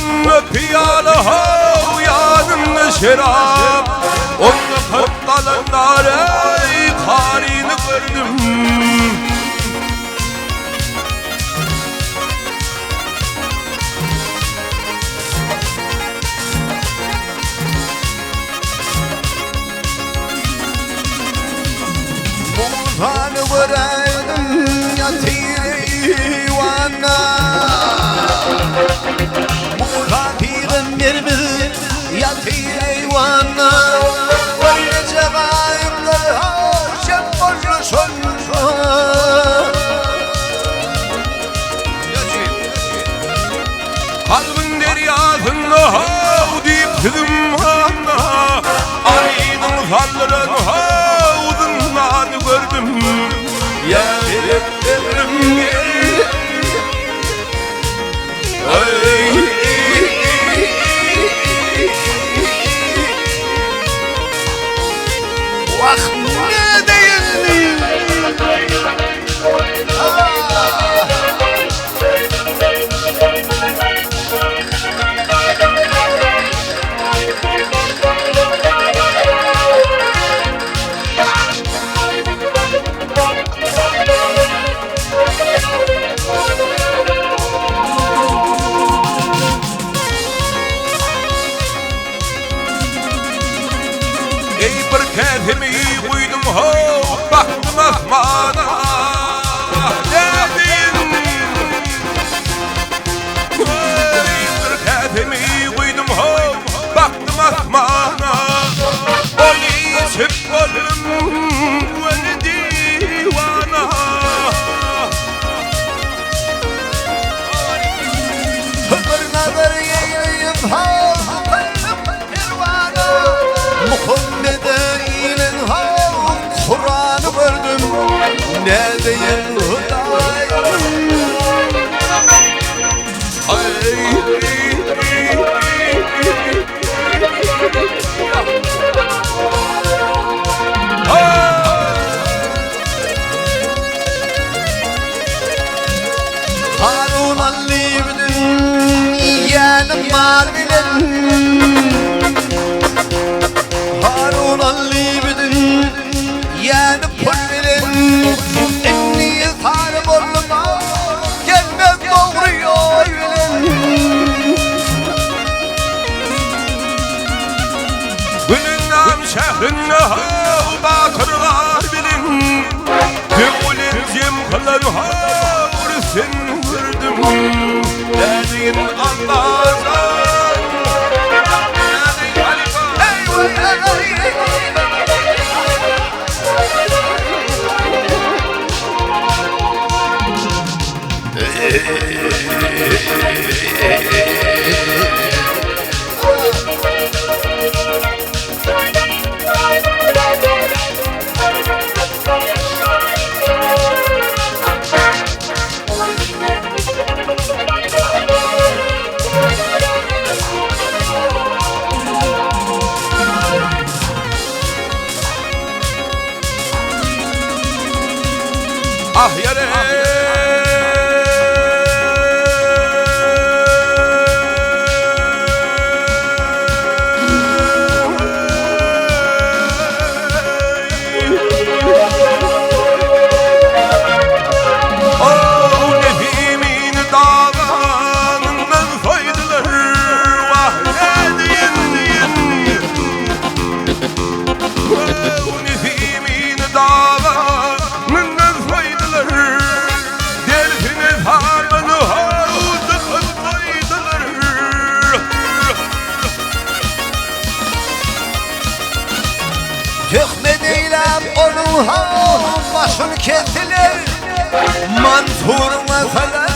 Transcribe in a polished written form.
Onunla piyale hav yanında şerap, onunla patlanan ey karini gördüm. Mutanı vuraydım yatıyvana, Mutan peygamberimiz yatıyvana, Öyle cevayimler haşem boşu sonuna. Kalbin deryasında hav deyip kızım ana, Ali'nin salların havuzundan gördüm. Ya verip Vah ne değil. ey bir kendimi koydum hav, baktım asmana. Dedim ey bir kendimi koydum hav, baktım asmana. Oli çık oldum öyle divana. Hızır nazar yeğleyim hav pervana, Muhammed'e inin hav Kur'an'ı gördüm. Ne diyeyim hıdayım. Harun Ali'nin yeğenim var bilen, Harun Ali'nin yeğenim pul bilen, Enniyi sarıp olma gelmez doğruyor bilen. Gülünden şehrinde hav batırlar bilin, Tüğülün cimkıları hav sen gördüm. Dediğin Allah'tan dediğin halifa. Ah yare Tökmediyle onun başını kestiler, Mansur mesela